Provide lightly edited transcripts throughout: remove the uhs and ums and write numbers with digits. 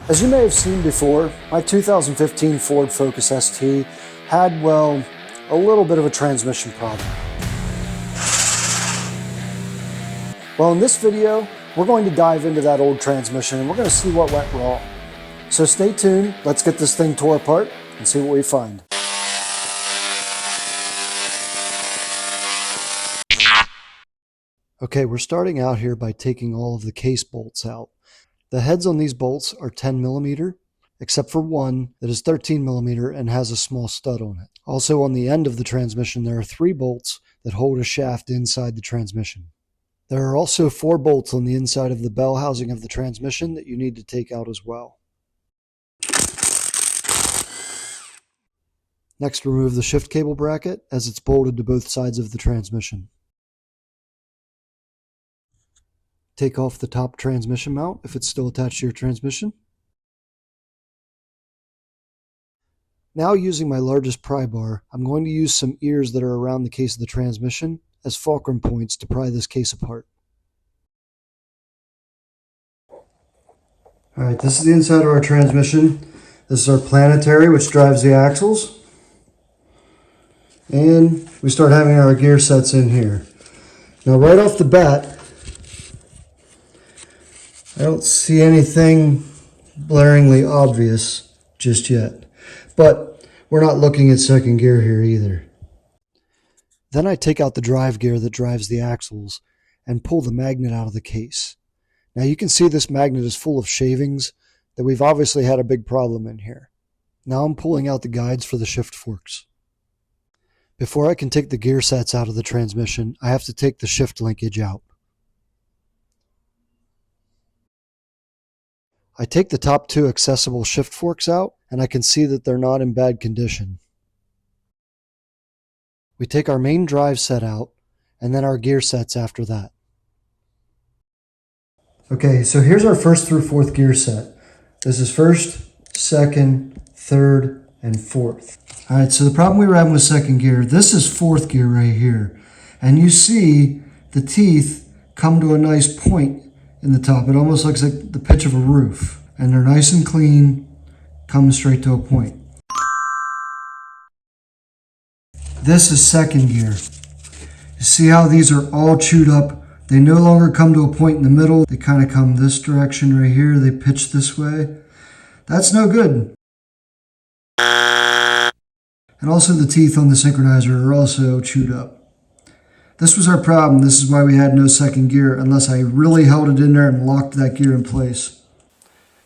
As you may have seen before, my 2015 Ford Focus ST had, well, a little bit of a transmission problem. Well, in this video, we're going to dive into that old transmission and we're going to see what went wrong. So stay tuned, let's get this thing tore apart and see what we find. Okay, we're starting out here by taking all of the case bolts out. The heads on these bolts are 10 millimeter, except for one that is 13 millimeter and has a small stud on it. Also on the end of the transmission, there are 3 bolts that hold a shaft inside the transmission. There are also 4 bolts on the inside of the bell housing of the transmission that you need to take out as well. Next, remove the shift cable bracket as it's bolted to both sides of the transmission. Take off the top transmission mount if it's still attached to your transmission. Now, using my largest pry bar, I'm going to use some ears that are around the case of the transmission as fulcrum points to pry this case apart. Alright, this is the inside of our transmission. This is our planetary, which drives the axles. And we start having our gear sets in here. Now, right off the bat, I don't see anything blaringly obvious just yet, but we're not looking at second gear here either. Then I take out the drive gear that drives the axles and pull the magnet out of the case. Now you can see this magnet is full of shavings that we've obviously had a big problem in here. Now I'm pulling out the guides for the shift forks. Before I can take the gear sets out of the transmission, I have to take the shift linkage out. I take the top 2 accessible shift forks out, and I can see that they're not in bad condition. We take our main drive set out, and then our gear sets after that. Okay, so here's our 1st through 4th gear set. This is 1st, 2nd, 3rd, and 4th. Alright, so the problem we were having with 2nd gear, this is 4th gear right here. And you see the teeth come to a nice point in the top. It almost looks like the pitch of a roof. And they're nice and clean, come straight to a point. This is 2nd gear. You see how these are all chewed up? They no longer come to a point in the middle. They kind of come this direction right here. They pitch this way. That's no good. And also the teeth on the synchronizer are also chewed up. This was our problem. This is why we had no 2nd gear unless I really held it in there and locked that gear in place.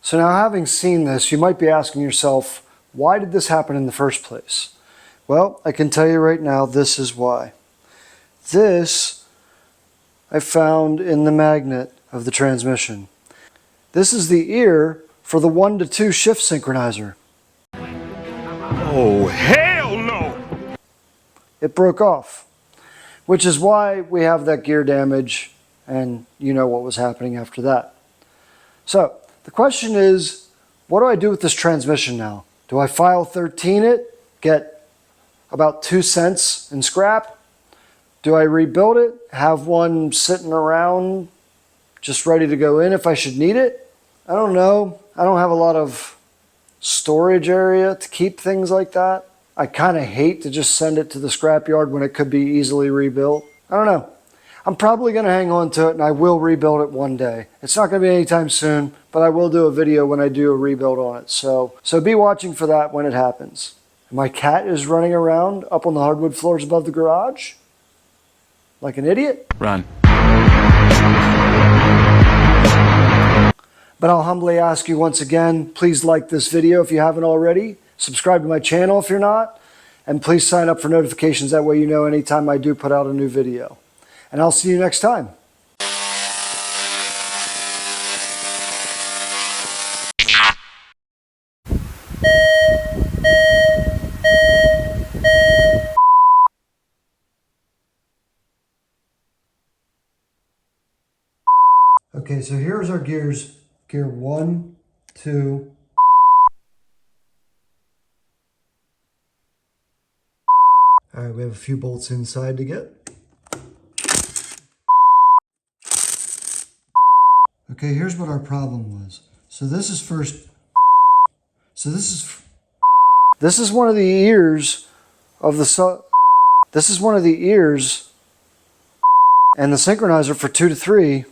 So now, having seen this, you might be asking yourself, why did this happen in the first place? Well, I can tell you right now, this is why. This I found in the magnet of the transmission. This is the ear for the 1 to 2 shift synchronizer. Oh, hell no! It broke off, which is why we have that gear damage, and you know what was happening after that. So, the question is, what do I do with this transmission now? Do I file 13 it, get about 2 cents in scrap? Do I rebuild it, have one sitting around just ready to go in if I should need it? I don't know. I don't have a lot of storage area to keep things like that. I kind of hate to just send it to the scrapyard when it could be easily rebuilt. I don't know. I'm probably going to hang on to it and I will rebuild it one day. It's not going to be anytime soon, but I will do a video when I do a rebuild on it. So be watching for that when it happens. My cat is running around up on the hardwood floors above the garage like an idiot. Run. But I'll humbly ask you once again, please like this video if you haven't already. Subscribe to my channel if you're not. And please sign up for notifications. That way you know anytime I do put out a new video. And I'll see you next time. Okay, so here's our gears. Gear 1, 2. All right, we have a few bolts inside to get. Okay, here's what our problem was. So this is first So this is one of the ears of the this is one of the ears and the synchronizer for 2 to 3,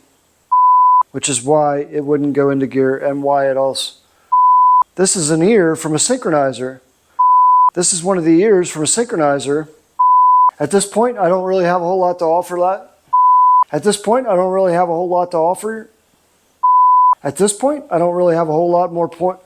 which is why it wouldn't go into gear and why it also. This is an ear from a synchronizer. This is one of the ears from a synchronizer. At this point, I don't really have a whole lot to offer that. At this point, I don't really have a whole lot to offer. At this point, I don't really have a whole lot more point.